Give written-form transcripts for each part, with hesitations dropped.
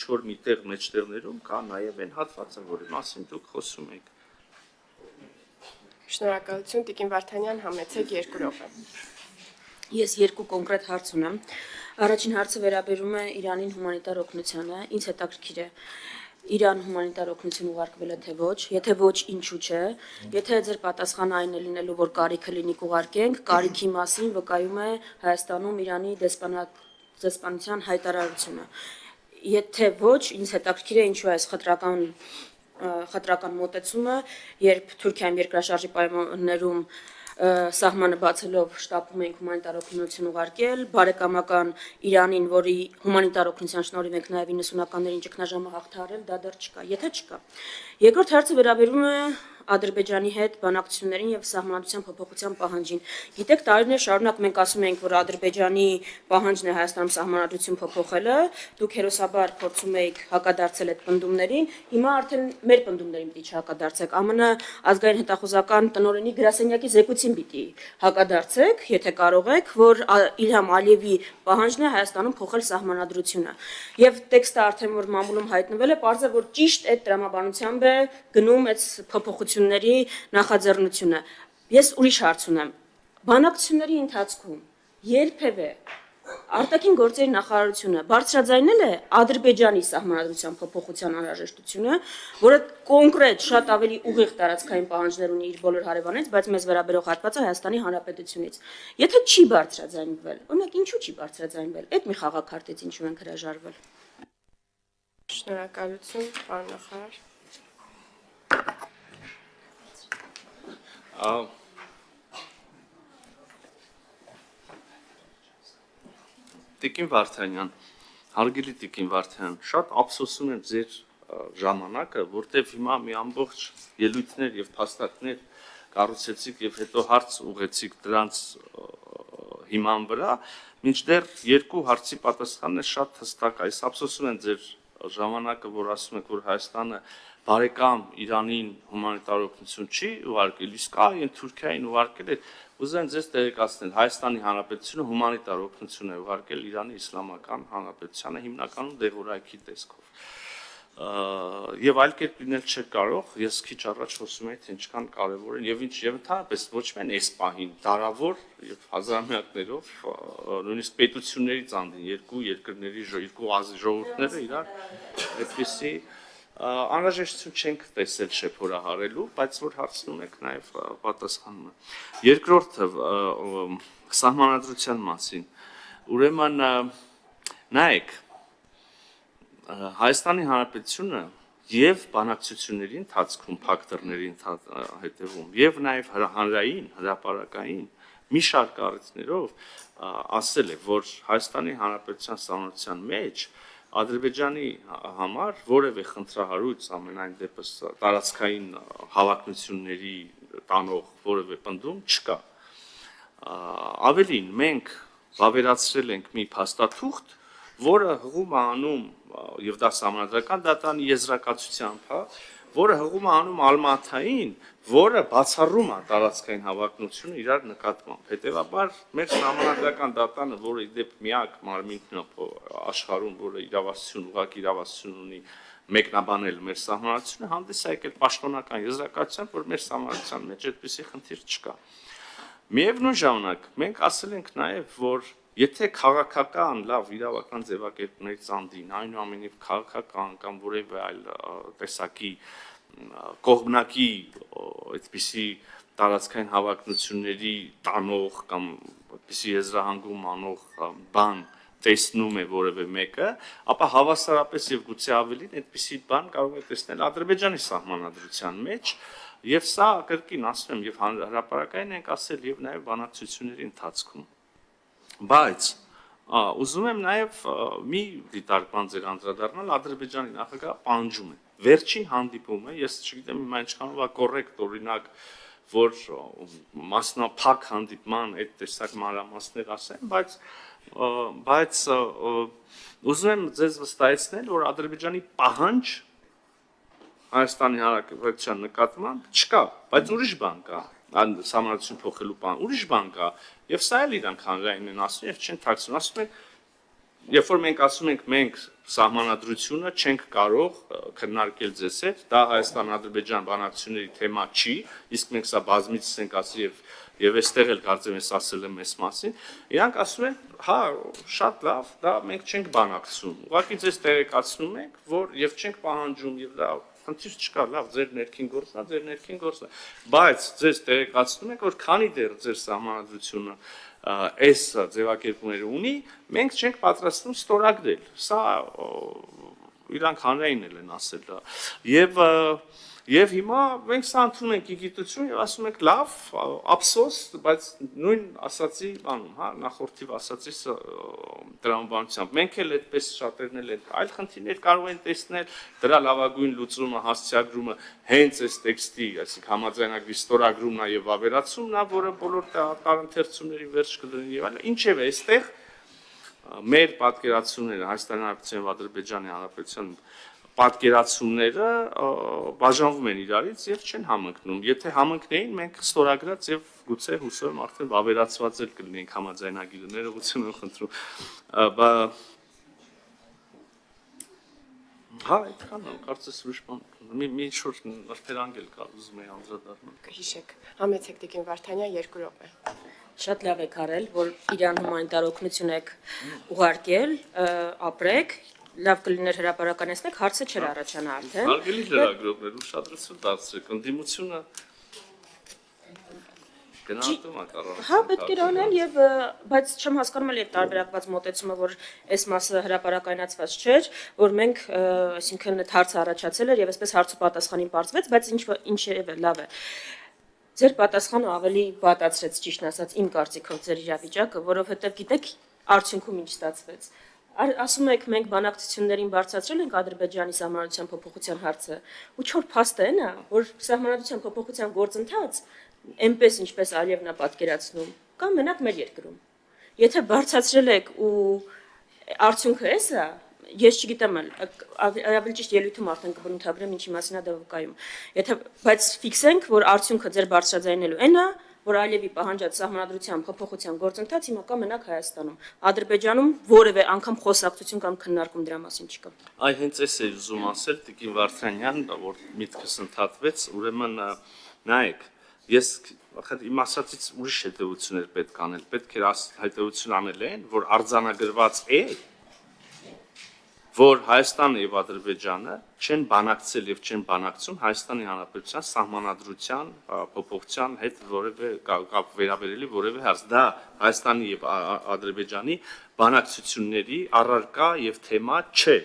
ինչ-որ միտեղ մեջտեղներում կա նաև այն հատվածը, որի մասին դուք խոսում եք։ Շնորհակալություն, Տիկին Վարդանյան, համեցեք 2 րոպե։ Ես 2 կոնկրետ հարց ունեմ։ Առաջին հարցը վերաբերում է Իրանին հումանիտար օգնությանը, ինձ հետաքրքիր է Իրան հումանիտար օգնություն ուղարկվել է թե ոչ, եթե ոչ, ինչու՞ չէ, եթե ձեր պատասխանը այն է լինելու, որ կարիքը լինի կուղարկենք, կարիքի մասին վկայում է Հայաստանում Իրանի դեսպանության հայտարարությունը։ Եթե ոչ, ինձ հետաքրքիր է ինչու է այս խտրական մոտեցումը, երբ Թուրքիայում երկրաշարժի պայմաններում սահմանը բացելով շտապում ենք հումանիտար օգնություն ուղարկել, բարեկամական Իրանին, որի հումանիտար օգնության շնորհիվ ենք նաև 90-ականներին ճգնաժամը հաղթահարել, դա դեռ չկա, եթե չկա։ Երկրորդ հարցը վերաբերում է Ադրբեջանի հետ բանակցություններին եւ սահմանադրության փոփոխության պահանջին։ Գիտեք, տարիներ շարունակ մենք ասում ենք, որ Ադրբեջանի պահանջն է Հայաստանում սահմանադրություն փոփոխելը, դուք հերոսաբար փորձում եք հակադարձել այդ պնդումներին, հիմա արդեն մեր պնդումներին պիտի չհակադարձեք, ԱՄՆ ազգային հետախուզական տնօրենի գրասենյակի զեկույցին պիտի հակադարձեք, եթե կարող եք, որ Իլհամ Ալիևի պահանջն է Հայաստանում փոխել սահմանադրությունը։ Եվ տեքստը արդեն որ մամուլում հայտնվել է, պարզ է, որ ճիշտ այդ տրամաբանությամբ է գնում այդ փոփոխությունների նախաձեռնությունը։ Ես ուրիշ հարց ունեմ։ Բանակցությունների ընթացքում երբևէ արտաքին գործերի նախարարությունը բարձրաձայնել է Ադրբեջանի սահմանադրության փոփոխության անհրաժեշտությունը, որը կոնկրետ շատ ավելի ուղիղ տարածքային պահանջներ ունի իր բոլոր հարևանից, բայց մեզ վերաբերող հատվածը Հայաստանի Հանրապետությունից։ Եթե չի բարձրաձայնվել, օրինակ ինչու չի բարձրաձայնվել, այդ մի խաղաքարտից ինչու ենք հրաժարվել։ Շնորհակալություն, պարոն նախարար։ Տիկին Վարդանյան, հարգելի Տիկին Վարդանյան, շատ ափսոսում եմ ձեր ժամանակը, որտեղ հիմա մի ամբողջ ելույթներ եւ փաստարկներ կառուցեցիք եւ հետո հարց ուղեցիք դրանց հիման վրա, մինչդեռ 2 հարցի պատասխանն է շատ հստակ, այս ափսոսում եմ ձեր ժամանակը, որ ասում եք, որ Հայաստանը բարեկամ Իրանին հումանիտար օգնություն չի ուղարկել, իսկ այն Թուրքիային ուղարկել է, ուզում եմ ձեզ տեղեկացնել, Հայաստանի Հանրապետությունը հումանիտար օգնություն է ուղարկել Իրանի Իսլամական Հանրապետությանը հիմնականում դեղորայքի տեսքով։ Եվ այլ կերպ լինել չէ կարող, ես քիչ առաջ խոսում եի, թե ինչքան կարևոր են եւ ընդհանրապես ոչ միայն այս պահին, դարավոր եւ հազարամյակներով նույնիսկ պետություններից անդին երկու երկրների երկու ժողովուրդները իրար այդպեսի անհրաժեշտություն չենք տեսել շեփորահարելու, բայց որ հարցնում եք նաև պատասխանում եմ։ Երկրորդը սահմանադրության մասին։ Ուրեմն նայեք, Հայաստանի Հանրապետությունը եւ բանակցությունների ընթացքում փակ դռների հետևում եւ նաեւ հանրային հրապարակային մի շարք առիթներով ասել է, որ Հայաստանի Հանրապետության սահմանության մեջ Ադրբեջանի համար որևէ խնդրահարույց ամենայն դեպս տարածքային հավակնությունների տանող որևէ պնդում չկա։ Ավելին, մենք վավերացրել ենք մի փաստաթուղթ, որը հղում է անում եւ դա սահմանադրական դատանի եզրակացությամբ, որը հղում է անում Ալմաթային, որը բացառում է տարածքային հավակնությունը իրար նկատմամբ։ Հետևաբար մեր սահմանադրական դատանը, որը իդեպ միակ մարմինն է աշխարհում, որը ուղղակի իրավասություն ունի մեկնաբանել մեր սահմանադրությունը, հանդես է եկել պաշտոնական եզրակացությամբ, որ մեր սահմանադրության մեջ այդպիսի խնդիր չկա։ Միևնույն ժամանակ մենք ասել ենք նաև, որ եթե քաղաքական լավ իրավական ձևակերպներից անդին, այնուամենայնիվ քաղաքական կամ որևէ այլ տեսակի կողմնակի այդպիսի տարածքային հավակնությունների տանող կամ այդպիսի եզրահանգում անող բան տեսնում է որևէ մեկը, ապա հավասարապես եւ գուցե ավելին այդպիսի բան կարող է տեսնել Ադրբեջանի սահմանադրության մեջ, եւ սա կրկին ասում եմ, եւ հրապարակային ենք ասել եւ նաեւ բանակցությունների ընթացքում։ Բայց ուզում եմ նաեւ մի դիտարկման ձեր անդրադառնալ Ադրբեջանի նախագահը պահանջում է վերջին հանդիպումը, ես չգիտեմ հիմա ինչքանով է կոռեկտ օրինակ, որ մասնափակ հանդիպման այդ տեսակ մանրամասներ ասեմ, բայց ուզում եմ ձեզ վստահեցնել, որ Ադրբեջանի պահանջ Հայաստանի Հանրապետության նկատմամբ չկա, բայց ուրիշ բան կա, սահմանադրություն փոխելու բան, ուրիշ բան կա, եւ սա էլ իրանք հանրային են ասում եւ չեն թաքցնում, ասում են երբ որ մենք ասում ենք մենք սահմանադրությունը չենք կարող քննարկել ձեզ հետ, դա Հայաստան-Ադրբեջան բանակցությունների թեմա չի, իսկ մենք սա բազմիցս ենք ասի եւ այստեղ էլ կարծեմ ես ասել եմ այս մասին, իրանք ասում են, հա, շատ լավ, դա մենք չենք բանակցում։ Ուղղակի ձեզ տեղեկացնում ենք, որ եւ չենք պահանջում եւ դա խնդիր չկա, լավ, ձեր ներքին գործն է, ձեր ներքին գործն է, բայց ձեզ տեղեկացնում ենք, որ քանի դեռ ձեր սահմանադրությունը այս ձևակերպումները ունի, մենք չենք պատրաստվում ստորագրել։ Սա իրանք հանրային են ասել դա։ Եվ հիմա մենք սա ընդունում ենք իգիտություն եւ ասում ենք լավ, ափսոս, բայց նույն ասացի բանում, հա, նախորդիվ ասացի տրամաբանությամբ։ Մենք էլ այդպես շատերն էլ են այլ խնդիրներ կարող են տեսնել, դրա լավագույն լուծումը, հասցեագրումը հենց այս տեքստի, այսինքն համաձայնագրի ստորագրումն է եւ ավերացումն է, որը բոլոր տարընթերցումների վերջ կդնի եւ այլն։ Ինչեւ է, այստեղ մեր պատկերացումները Հայաստանի Հանրապետության եւ Ադրբեջանի Հանրապետության պատկերացումները բաժանվում են իրարից եւ չեն համընկնում։ Եթե համընկնեին, մենք ստորագրած եւ գուցե հուսով եմ արդեն ավերացված էլ կլինենք համաձայնագիրը, ներողություն եմ խնդրում։ Հա, այդքան է, կարծես ուրիշ բան։ Մի շուրջ նրբերանգել կա, ուզում եի անդրադառնալ։ Կհիշեք, համեցեք Տիկին Վարդանյան 2 րոպե։ Շատ լավ եք արել, որ Իրան հումանիտար օգնություն եք ուղարկել, ապրեք, լավ կլիներ հրապարականեցնեք, հարցը չէր առաջանա արդեն։ Հարգելի լրագրողներ, ուշադրություն դարձրեք, ընդդիմությունը գնահատում է կարող։ Հա, պետք է անել եւ բայց չեմ հասկանում էլ այդ տարբերակված մոտեցումը, որ այս մասը հրապարակայնացված չէր, որ մենք, այսինքն այդ հարցը առաջացել էր եւ այսպես հարց ու պատասխանին բարձվեց, բայց ինչևէ լավ է։ Ձեր պատասխանը ավելի վատացրեց, ճիշտ ասած, իմ կարծիքով ձեր իրավիճակը, որովհետեւ գիտեք արդյունքում ինչ ստացվեց։ Ասում եք մենք բանակցություններին բարձրացրել ենք Ադրբեջանի սահմանադրության փոփոխության հարցը, ու չոր փաստը է նա, որ սահմանադրության փոփոխության գործընթաց այնպես ինչպես Ալիևն է պատկերացնում, կամ մենակ մեր երկրում։ Եթե բարձրացրել եք ու արդյունքը էսա, ես չգիտեմ, ավելի ճիշտ ելույթում արդեն կբնութագրեմ ինչի մասին է դա վկայում։ Եթե բայց ֆիքսենք, որ արդյունքը ձեր բարձրաձայնելու այն է, որ Ալիևի պահանջած սահմանադրության փոփոխության գործընթաց հիմա կա մենակ Հայաստանում։ Ադրբեջանում որևէ անգամ խոսակցություն կամ քննարկում դրա մասին չկա։ Այ հենց էս է ուզում ասել Տիկին Վարդանյան, որ միտքս ընդհատվեց, ուրեմն նայեք, ես իմ ասածից ուրիշ հետևություններ պետք անել, պետք է հետևություն անել են, որ արձանագրված է, որ Հայաստանը եւ Ադրբեջանը չեն բանակցել եւ չեն բանակցում Հայաստանի Հանրապետության սահմանադրության փոփոխության հետ որևէ կապ վերաբերելի որևէ հարց։ Դա Հայաստանի եւ Ադրբեջանի բանակցությունների առարկա եւ թեմա չէ։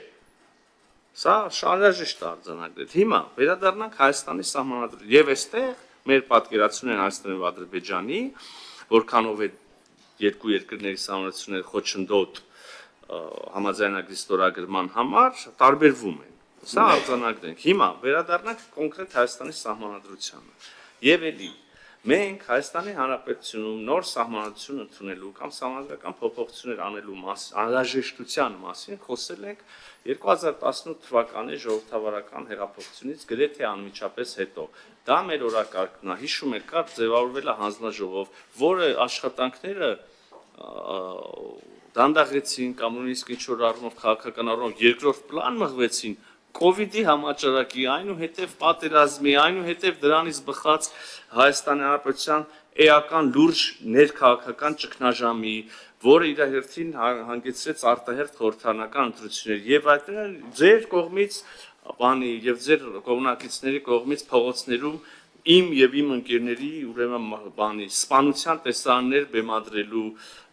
Սա շարժաշտ է արձանագրել։ Հիմա վերադառնանք Հայաստանի սահմանադրության եւ այստեղ մեր պատկերացումն են Հայաստանի եւ Ադրբեջանի, որքանով է երկու երկրների սահմանադրությունները խոչընդոտ համաձայնագրի ստորագրման համար տարբերվում են։ Սա արձանագրենք։ Հիմա վերադառնանք կոնկրետ Հայաստանի սահմանադրությանը։ Եվ էլի մենք Հայաստանի Հանրապետությունում նոր սահմանադրություն ընդունելու կամ սահմանադրական փոփոխություններ անելու անհրաժեշտության մասին խոսել ենք 2018 թվականի ժողովրդավարական հեղափոխությունից գրեթե անմիջապես հետո։ Դա մեր օրակարգն է, հիշում եք, կար ձևավորվել է հանձնաժողով, որը աշխատանքները դանդաղեցին կամ նույնիսկ ինչ-որ առումով քաղաքական առումով երկրորդ պլան մղվեցին COVID-ի համաճարակի, այնուհետև պատերազմի, այնուհետև դրանից բխած Հայաստանի Հանրապետության էական լուրջ ներքաղաքական ճգնաժամի, որը իր հերթին հանգեցրեց արտահերթ խորհրդարանական ընտրություններ եւ այդտեղ ձեր կողմից բանի եւ ձեր կողմնակիցների կողմից փողոցներում իմ եւ իմ ընկերների ուրեմն բանի սպանության տեսարաններ բեմադրելու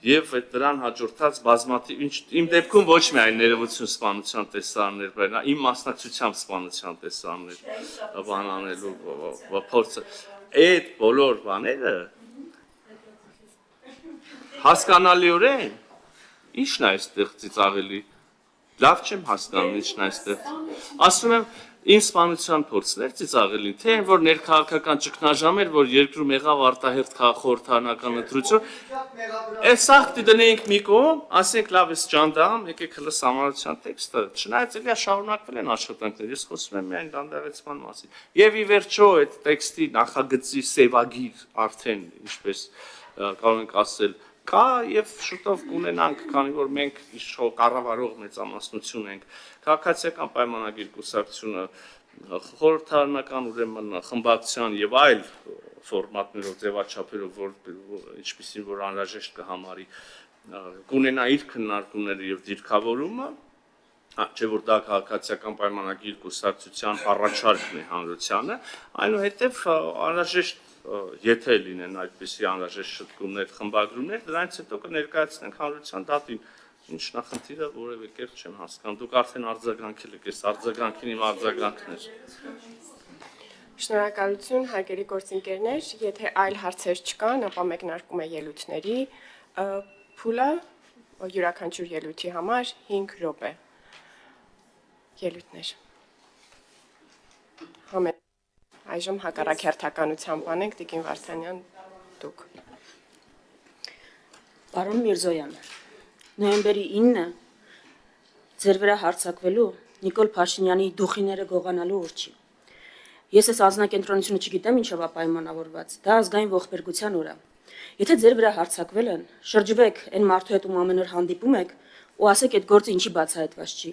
եւ դրան հաջորդած բազմաթիվ իմ դեպքում ոչ միայն ներողություն սպանության տեսարաններ, բայց իմ մասնակցությամբ սպանության տեսարաններ բանանելու փորձը այդ բոլոր բաները հասկանալիորեն ի՞նչն է այստեղ ծիծաղելի լավ չեմ հասկանում ի՞նչն է այստեղ ասում եմ Իմ սպանության փորձն էր ծիծաղելին, թե որ ներքաղաքական ճգնաժամ էր, որ երկրում եղավ արտահերթ խորհրդարանական ընտրություն։ Այս ախտի դնենք մի կողմ, ասենք լավ էս ճանդամ, եկեք հլը սահմանադրության տեքստը, չնայած էլի շարունակվել են աշխատանքները, ես խոսում եմ միայն դանդաղեցման մասին։ Եվ ի վերջո այդ տեքստի նախագծի սևագիր արդեն, ինչպես կարող ենք ասել, Կա եւ շուտով կունենանք, քանի որ մենք իշխող կառավարող մեծամասնություն ենք, քաղաքացիական պայմանագիր կուսակցությունը խորհրդարանական ուրեմն խմբակցության եւ այլ ֆորմատներով ձևաչափերով, ինչպիսին որ անհրաժեշտ կհամարի, կունենա իր քննարկումները եւ դիրքավորումը, չէ որ դա քաղաքացիական պայմանագիր կուսակցության առաջարկն է հանրությանը, այնուհետև անհրաժեշտ եթե լինեն այդպիսի անհրաժեշտ շտկումներ, խմբագրումներ, դրանից հետո կներկայացնենք հանրության դատին, ինչ նախնդիրը որևէ կերպ չեմ հասկանում, դուք արդեն արձագանքել եք, այս արձագանքին իմ արձագանքն էր։ Շնորհակալություն, հարգելի գործընկերներ, եթե այլ հարցեր չկան, ապա մեկնարկում է ելույթների փուլը, յուրաքանչյուր ելույթի համար 5 րոպե։ Ելույթներ։ Այժմ հակառակերթականությամբ անենք, Տիկին Վարդանյան, դուք։ Պարոն Միրզոյան, նոյեմբերի 9-ը ձեր վրա հարձակվելու Նիկոլ Փաշինյանի դուխիները գողանալու օր չի։ Ես այս անձնակենտրոնությունը չգիտեմ ինչով է պայմանավորված, դա ազգային ողբերգության օր է։ Եթե ձեր վրա հարձակվել են, շրջվեք այն մարդու հետ, ում ամեն օր հանդիպում եք, ու ասեք այդ գործը ինչի բացահայտված չի։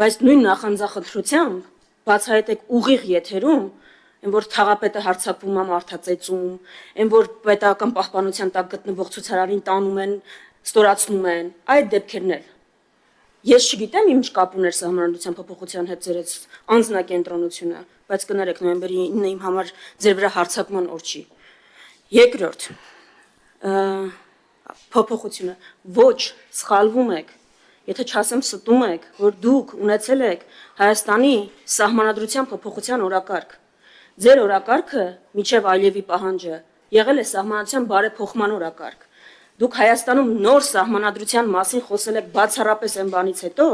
Բայց նույն նախանձախնդրությամբ բացահայտեք ուղիղ եթերում, այն որ թաղապետը հարձակվում է մարդածեծում, այն որ պետական պահպանության տակ գտնվող ցուցարարին տանում են, ստորացնում են, այդ դեպքերն էլ։ Ես չգիտեմ ինչ կապ ուներ Սահմանադրության փոփոխության հետ ձեր անձնակենտրոնությունը, բայց կներեք նոյեմբերի 9-ը իմ համար ձեր վրա հարձակման օր չի։ Երկրորդ, փոփոխությունը ոչ սխալվում եք, եթե չասեմ ստում եք, որ դուք ունեցել եք Հայաստանի Սահմանադրության փոփոխության օրակարգ։ Ձեր օրակարգը միջև Ալիևի պահանջը եղել է Սահմանադրության բարեփոխման օրակարգ։ Դուք Հայաստանում նոր Սահմանադրության մասին խոսել եք բացառապես այն բանից հետո,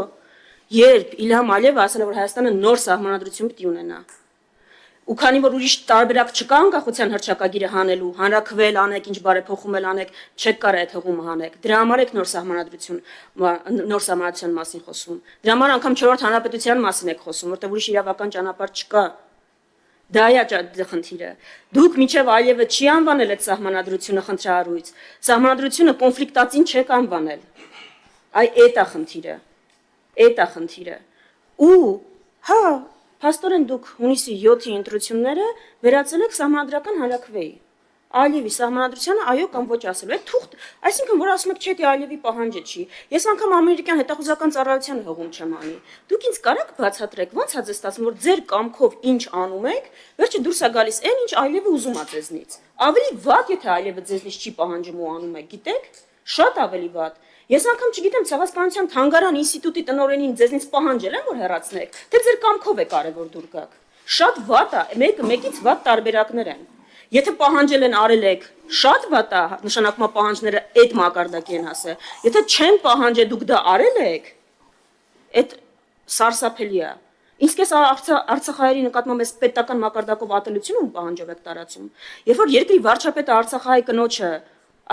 երբ Իլհամ Ալիևը ասել է, որ Հայաստանը նոր Սահմանադրություն պիտի ունենա։ Ու քանի որ ուրիշ տարբերակ չկա անկախության հռչակագիրը հանելու, հանրաքվել անեք, ինչ բարեփոխում էլ անեք, չեք կարող այդ հղումը հանեք։ Դրա համար եք նոր Սահմանադրության մասին խոսում։ Դրա համար անգամ 4-րդ հանրապետության մասին եք խոսում, որտեղ ուրիշ իրավական ճանապարհ չկա։ Դա է խնդիրը։ Դուք միջև Ալիևը չի անվանել այդ Սահմանադրությունը խնդրահարույց։ Սահմանադրությունը կոնֆլիկտածին չեք անվանել։ Այ էդ է խնդիրը։ Էդ է խնդիրը։ Ու հա, փաստորեն դուք հունիսի 7-ի ընտրությունները վերածել եք Սահմանադրական հանրաքվեի։ Ալիևի Սահմանադրությանը այո կամ ոչ ասելու։ Այդ թուղթ, այսինքն որ ասում եք չէ, դե Ալիևի պահանջը չի։ Ես անգամ ամերիկյան հետախուզական ծառայության հողում չեմ անի։ Դուք ինձ կարաք բացատրեք, ո՞նց է ձեզ ստացվում, որ ձեր կամքով ինչ անում եք, վերջը դուրս է գալիս այն, ինչ Ալիևը ուզում է ձեզնից։ Ավելի վատ, եթե Ալիևը ձեզնից չի պահանջում ու անում եք, գիտեք։ Շատ ավելի վատ։ Ես անգամ չգիտեմ Ցեղասպանության թանգարան ինստիտուտի տնօրենին ձեզնից պահանջել են, որ հեռացնեք, թե ձեր կամքով է կարևոր դուր գաք։ Շատ վատ է, մեկից վատ տարբերակներ են։ Եթե պահանջել են արել եք, շատ վատ է, նշանակում է պահանջները այդ մակարդակի են հասել։ Եթե չեն պահանջել, դուք դա արել եք, այդ սարսափելի է։ Իսկ ես Արցախահայերի նկատմամբ այս պետական մակարդակով ատելություն ու պահանջով եք տարածում։ Երբ որ երկրի վարչապետը Արցախահայ կնոջը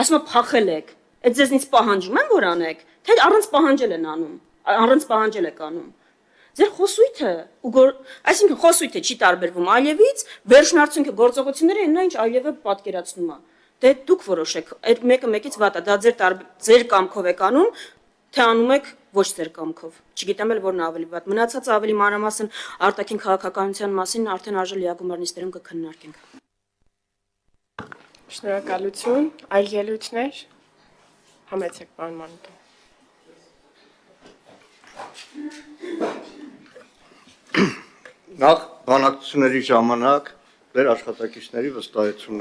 ասում է փախել եք, այդ ձեզնից պահանջում են որ անեք, թե առանց պահանջել են անում, առանց պահանջել եք անում։ Ձեր խոսույթը այսինքն խոսույթը չի տարբերվում Ալիևից, վերջնարդյունքը գործողությունները այն ինչ Ալիևը պատկերացնում է։ Դե դուք որոշեք, այդ մեկը մեկից վատ է, դա ձեր կամքով եք անում, թե անում եք ոչ ձեր կամքով։ Չգիտեմ էլ որն ավելի վատ։ Մնացածը ավելի մանրամասն արտաքին քաղաքականության մասին արդեն արժե լիագումար նիստերում կքննարկենք։ Շնորհակալություն, այլ ելույթներ։ Համեցեք, պարոն Մանուկյան։ Նախ բանակցությունների ժամանակ դեր աշխատակիցների վստահեցումն